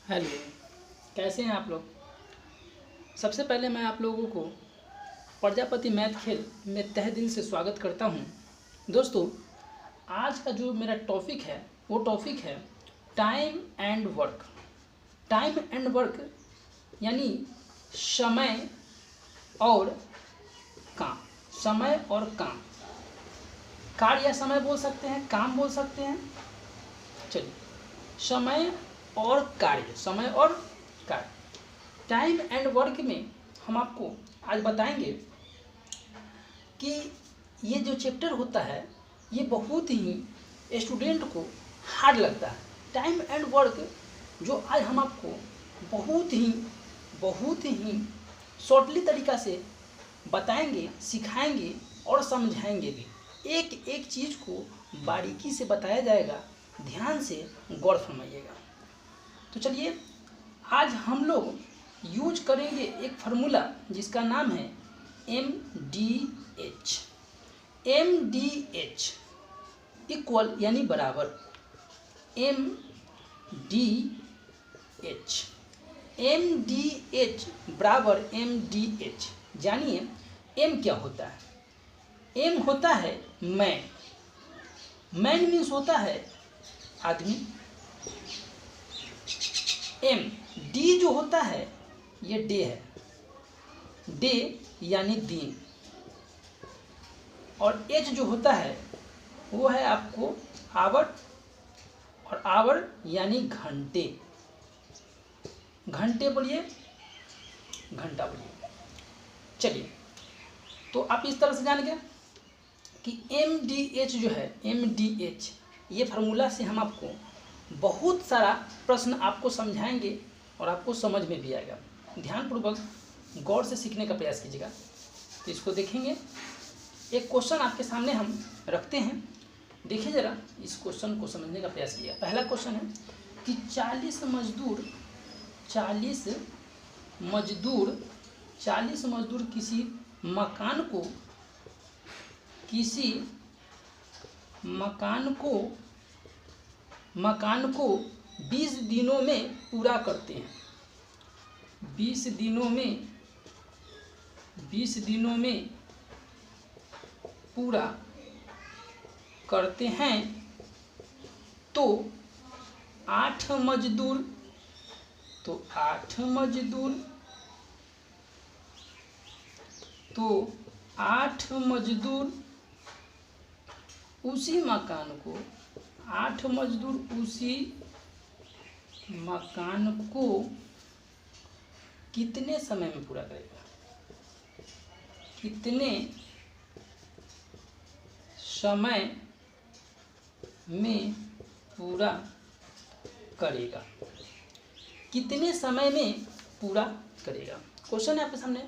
Hello, कैसे हैं आप लोग। सबसे पहले मैं आप लोगों को प्रजापति मैथ खेल में तहे दिल से स्वागत करता हूं। दोस्तों, आज का जो मेरा टॉपिक है वो टॉपिक है time and work. Time and work यानी समय और काम। समय और काम, कार्य या समय बोल सकते हैं, काम बोल सकते हैं। चलिए, समय और कार्य, समय और कार्य, टाइम एंड वर्क में हम आपको आज बताएंगे कि ये जो चैप्टर होता है ये बहुत ही स्टूडेंट को हार्ड लगता है। टाइम एंड वर्क जो आज हम आपको बहुत ही शॉर्टली तरीका से बताएंगे, सिखाएंगे और समझाएंगे भी। एक एक चीज़ को बारीकी से बताया जाएगा, ध्यान से गौर फरमाइएगा। तो चलिए, आज हम लोग यूज करेंगे एक फार्मूला जिसका नाम है MDH। MDH इक्वल यानी बराबर MDH। MDH बराबर MDH। जानिए M क्या होता है। M होता है मैन। मैन मीन्स होता है आदमी। M D जो होता है ये डे है, डे यानी दिन। और H जो होता है वो है आपको आवर, और आवर यानी घंटे। घंटे बोलिए, घंटा बोलिए। चलिए, तो आप इस तरह से जान गए कि MDH जो है, MDH ये फार्मूला से हम आपको बहुत सारा प्रश्न आपको समझाएंगे और आपको समझ में भी आएगा। ध्यानपूर्वक गौर से सीखने का प्रयास कीजिएगा। तो इसको देखेंगे, एक क्वेश्चन आपके सामने हम रखते हैं। देखिए ज़रा, इस क्वेश्चन को समझने का प्रयास किया। पहला क्वेश्चन है कि 40 मजदूर किसी मकान को 20 दिनों में पूरा करते हैं। 20 दिनों में पूरा करते हैं तो 8 मजदूर उसी मकान को कितने समय में पूरा करेगा। कितने समय में पूरा करेगा। कितने समय में पूरा करेगा। क्वेश्चन है आपके सामने,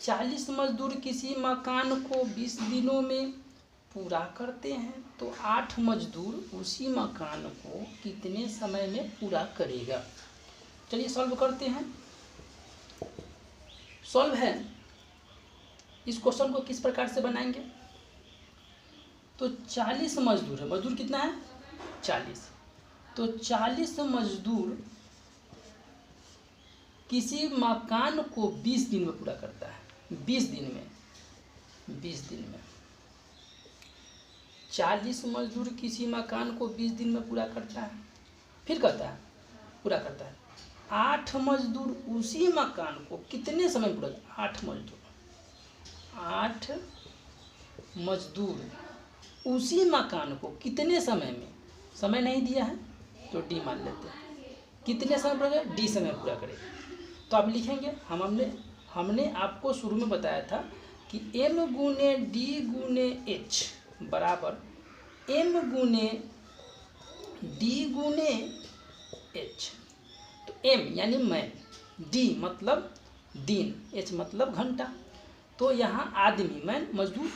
40 मजदूर किसी मकान को 20 दिनों में पूरा करते हैं तो 8 मजदूर उसी मकान को कितने समय में पूरा करेगा। चलिए सॉल्व करते हैं। सॉल्व है, इस क्वेश्चन को किस प्रकार से बनाएंगे। तो 40 मजदूर है, मजदूर कितना है 40। तो 40 मजदूर किसी मकान को 20 दिन में पूरा करता है। 20 दिन में 40 मजदूर किसी मकान को 20 दिन में पूरा करता है। फिर पूरा करता है 8 मजदूर उसी मकान को कितने समय पूरा। 8 मजदूर उसी मकान को कितने समय में, समय नहीं दिया है तो डी मान लेते हैं। कितने समय पूरा करेगा, डी समय पूरा करेगा। तो आप लिखेंगे, हमने आपको शुरू में बताया था कि M गुने D गुने H बराबर M गुने D गुने H। तो M यानी मैन, D मतलब दिन, H मतलब घंटा। तो यहाँ आदमी, मैन मजदूर,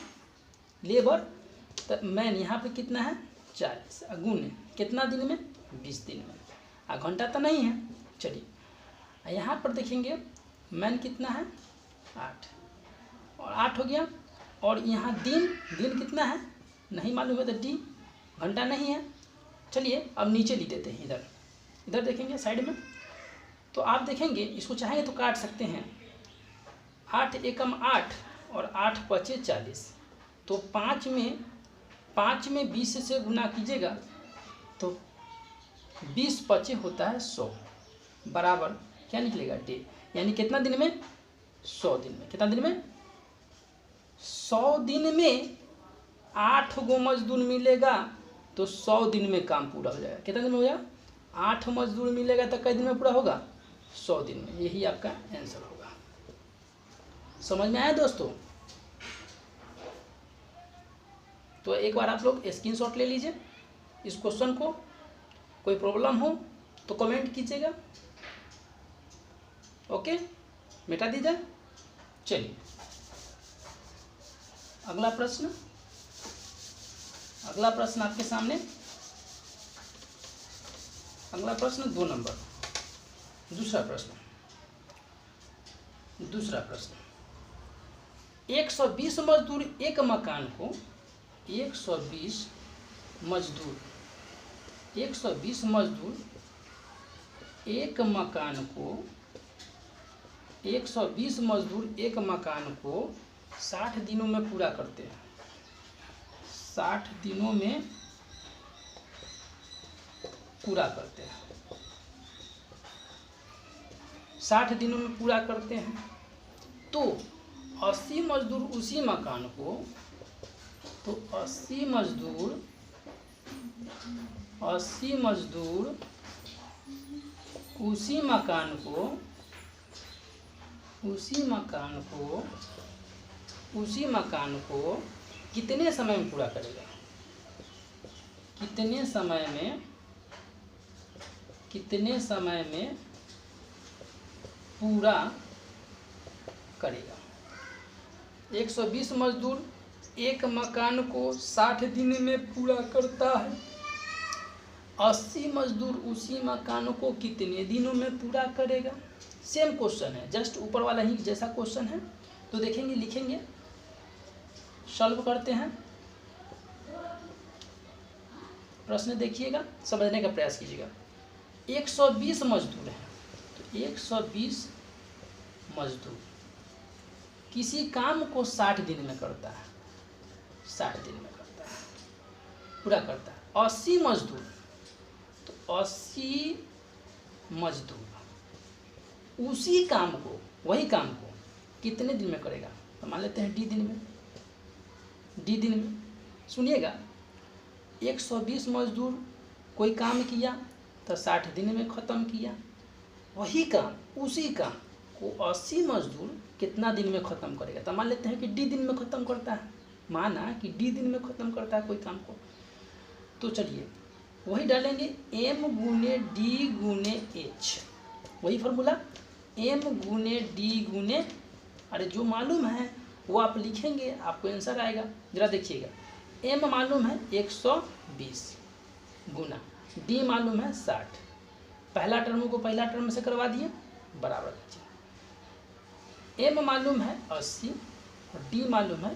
लेबर, तो मैन यहाँ पे कितना है 40, गुने कितना दिन में 20 दिन में। घंटा तो नहीं है। चलिए, यहाँ पर देखेंगे मैन कितना है 8, और 8 हो गया। और यहाँ दिन कितना है नहीं मालूम है तो डी, घंटा नहीं है। चलिए अब नीचे लिख देते हैं इधर। इधर देखेंगे साइड में, तो आप देखेंगे इसको चाहेंगे तो काट सकते हैं। 8 एकम 8 और 8 पचे 40, तो 5 में 20 से गुना कीजिएगा तो 20 पचे होता है 100, बराबर क्या निकलेगा डे, यानी कितना दिन में 100 दिन में। कितना दिन में 100 दिन में 8 गो मजदूर मिलेगा तो 100 दिन में काम पूरा हो जाएगा। कितना दिन में हो जाएगा, 8 मजदूर मिलेगा तो कितने दिन में पूरा होगा, 100 दिन में। यही आपका आंसर होगा। समझ में आया दोस्तों? तो एक बार आप लोग स्क्रीनशॉट ले लीजिए इस क्वेश्चन को। कोई प्रॉब्लम हो तो कमेंट कीजिएगा, ओके, मिटा दीजिए। चलिए अगला प्रश्न आपके सामने। अगला प्रश्न 2 नंबर, दूसरा प्रश्न 120 मजदूर एक मकान को 120 मजदूर एक मकान को 60 दिनों में पूरा करते हैं। 60 दिनों में पूरा करते हैं। 60 दिनों में पूरा करते हैं तो 80 मजदूर उसी मकान को, तो 80 मजदूर उसी मकान को कितने समय में पूरा करेगा, कितने समय में पूरा करेगा। 120 मजदूर एक मकान को 60 दिन में पूरा करता है। 80 मजदूर उसी मकान को कितने दिनों में पूरा करेगा। सेम क्वेश्चन है, जस्ट ऊपर वाला ही जैसा क्वेश्चन है। तो देखेंगे, लिखेंगे, सॉल्व करते हैं। प्रश्न देखिएगा, समझने का प्रयास कीजिएगा। 120 मजदूर हैं, तो 120 मजदूर किसी काम को 60 दिन में करता है, 60 दिन में करता है, पूरा करता है। 80 मजदूर, तो 80 मजदूर उसी काम को, वही काम को कितने दिन में करेगा। तो मान लेते हैं डी दिन में। सुनिएगा, 120 मजदूर कोई काम किया तो 60 दिन में ख़त्म किया। वही काम, उसी काम को 80 मजदूर कितना दिन में ख़त्म करेगा। तो मान लेते हैं कि डी दिन में ख़त्म करता है। माना कि डी दिन में ख़त्म करता है कोई काम को, तो चलिए वही डालेंगे, m गुने डी गुने एच। वही फार्मूला, m गुने डी गुने, अरे जो मालूम है वो आप लिखेंगे, आपको आंसर आएगा। जरा देखिएगा, m मालूम है 120 गुना d मालूम है 60। पहला टर्म को पहला टर्म से करवा दिए, बराबर m मालूम है 80 और d मालूम है,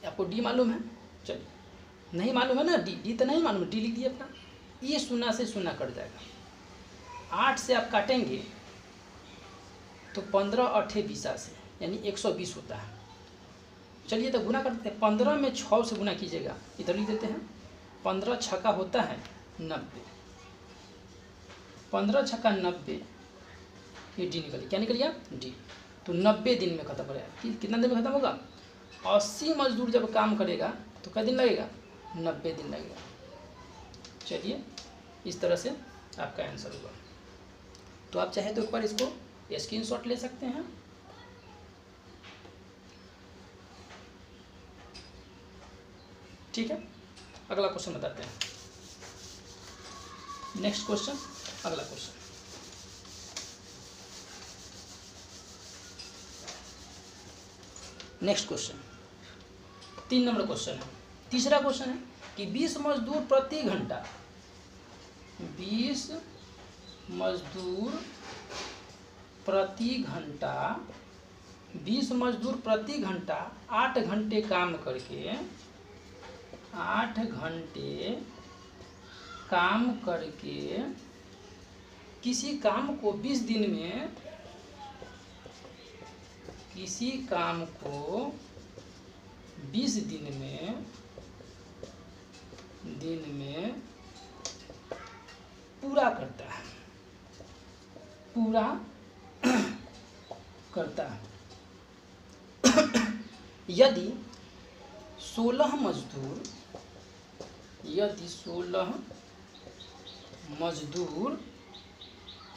आपको d मालूम है, चलिए नहीं मालूम है ना, d तो नहीं मालूम, d लिख दिए अपना। ये 0 से 0 कट जाएगा। 8 से आप काटेंगे तो 15 8 20 से, यानी 120 होता है। चलिए तो गुना करते हैं। 15 में 6 से गुना कीजिएगा, इधर लिख देते हैं। 15 छक्का होता है 90, 15 छक्का 90, ये डी निकल, क्या निकल गया डी। तो 90 दिन में खत्म करेगा। कितना दिन में खत्म होगा। 80 मजदूर जब काम करेगा तो कितना दिन लगेगा, 90 दिन लगेगा। चलिए इस तरह से आपका आंसर होगा। तो आप चाहे तो एक बार इसको स्क्रीनशॉट ले सकते हैं। ठीक है, अगला क्वेश्चन बताते हैं। नेक्स्ट क्वेश्चन, अगला question. Next question 3 number question है। तीसरा क्वेश्चन है कि 20 मजदूर प्रति घंटा 20 मजदूर प्रति घंटा 8 घंटे काम काम करके किसी काम को 20 दिन में, किसी काम को 20 दिन में पूरा करता है, पूरा करता है। यदि 16 मजदूर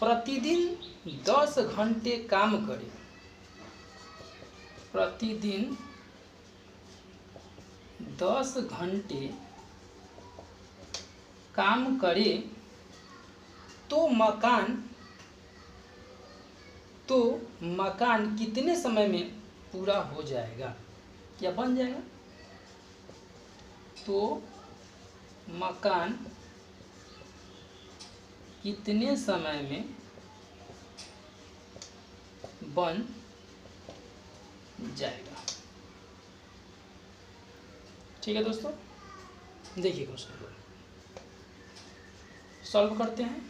प्रतिदिन 10 घंटे काम करे, प्रतिदिन 10 घंटे काम करे तो मकान कितने समय में पूरा हो जाएगा या बन जाएगा? तो मकान कितने समय में बन जाएगा। ठीक है दोस्तों, देखिए क्वेश्चन को सॉल्व करते हैं।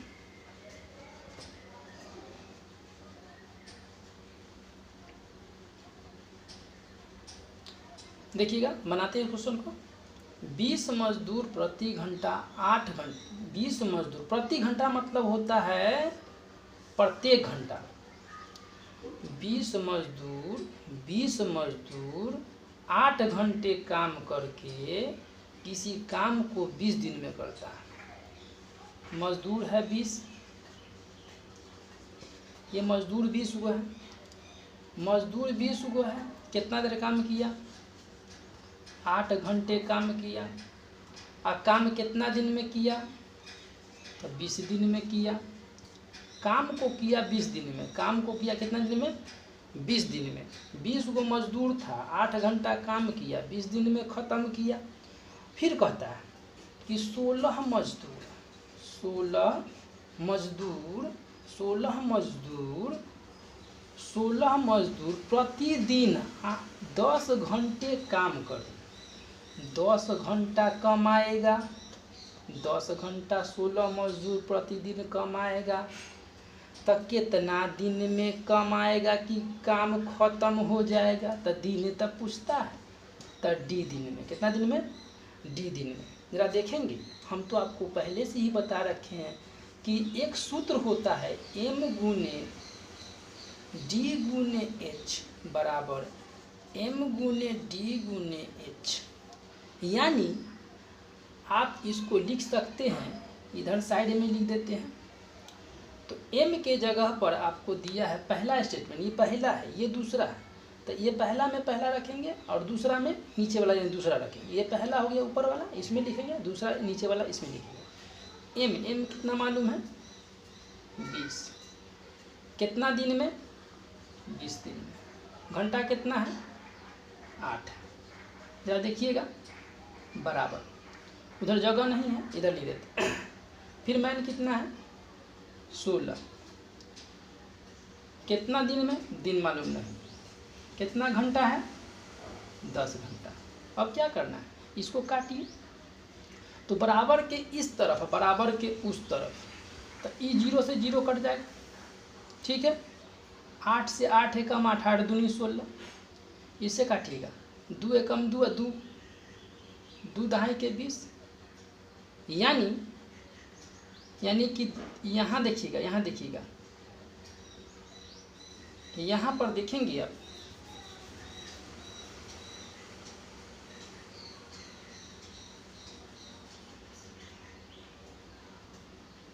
देखिएगा, बनाते हैं क्वेश्चन को। 20 मजदूर प्रति घंटा 8 घंटे, 20 मजदूर प्रति घंटा मतलब होता है प्रत्येक घंटा। 20 मजदूर 8 घंटे काम करके किसी काम को 20 दिन में करता है। मजदूर है 20, ये मजदूर 20 हुआ है, मजदूर 20 हुआ है। कितना देर काम किया? 8 घंटे काम किया। और काम कितना दिन में किया? तो 20 दिन में किया। काम को किया 20 दिन में, काम को किया कितना दिन में? 20 दिन में। 20 गो मजदूर था, 8 घंटा काम किया, 20 दिन में ख़त्म किया। फिर कहता है कि 16 मजदूर प्रतिदिन 10 घंटे काम करे, 10 घंटा कमाएगा। 10 घंटा 16 मजदूर प्रतिदिन कमाएगा तो कितना दिन में कमाएगा कि काम खत्म हो जाएगा? तो दिन तो पूछता है, तो डी दिन में। कितना दिन में? डी दिन में। जरा देखेंगे, हम तो आपको पहले से ही बता रखे हैं कि एक सूत्र होता है m गुने d गुने h बराबर m गुने d गुने h। यानी आप इसको लिख सकते हैं, इधर साइड में लिख देते हैं। तो m के जगह पर आपको दिया है पहला स्टेटमेंट, ये पहला है, ये दूसरा है। तो ये पहला में पहला रखेंगे और दूसरा में नीचे वाला यानी दूसरा रखेंगे। ये पहला हो गया ऊपर वाला, इसमें लिखेंगे, दूसरा नीचे वाला इसमें लिखेंगे। m कितना मालूम है? 20। कितना दिन में? 20 दिन में। घंटा कितना है? 8। जरा देखिएगा, बराबर, उधर जगह नहीं है, इधर लिख देते। फिर मैन कितना है? 16। कितना दिन में? दिन मालूम नहीं। कितना घंटा है? 10 घंटा। अब क्या करना है? इसको काटिए तो बराबर के इस तरफ, बराबर के उस तरफ, तो ई 0 से 0 कट जाएगा। ठीक है, 8 से 8 एकम 8, 8 दूनी 16। इससे काटिएगा, 2 एकम 2, 2 दहाई के 20। यानी कि यहाँ देखिएगा, यहाँ देखिएगा, यहाँ पर देखेंगे आप,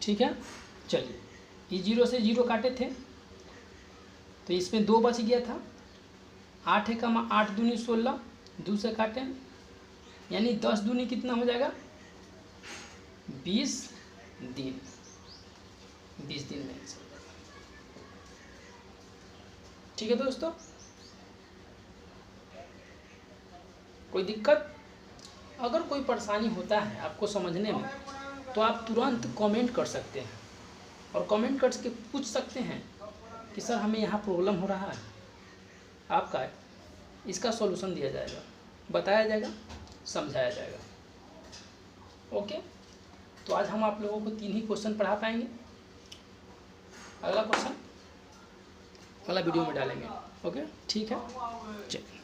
ठीक है। चलिए, ये 0 से 0 काटे थे तो इसमें 2 बच गया था। 8 एकम 8 दूनी 16, 2 से काटें यानी 10 दूनी कितना हो जाएगा? 20 दिन। 20 दिन में आंसर। ठीक है दोस्तों, कोई दिक्कत? अगर कोई परेशानी होता है आपको समझने में तो आप तुरंत कमेंट कर सकते हैं और कमेंट करके पूछ सकते हैं कि सर हमें यहाँ प्रॉब्लम हो रहा है, आपका इसका सॉल्यूशन दिया जाएगा, बताया जाएगा, समझाया जाएगा। ओके, तो आज हम आप लोगों को 3 ही क्वेश्चन पढ़ा पाएंगे। अगला क्वेश्चन अगला वीडियो में डालेंगे। ओके, ठीक है, चलिए।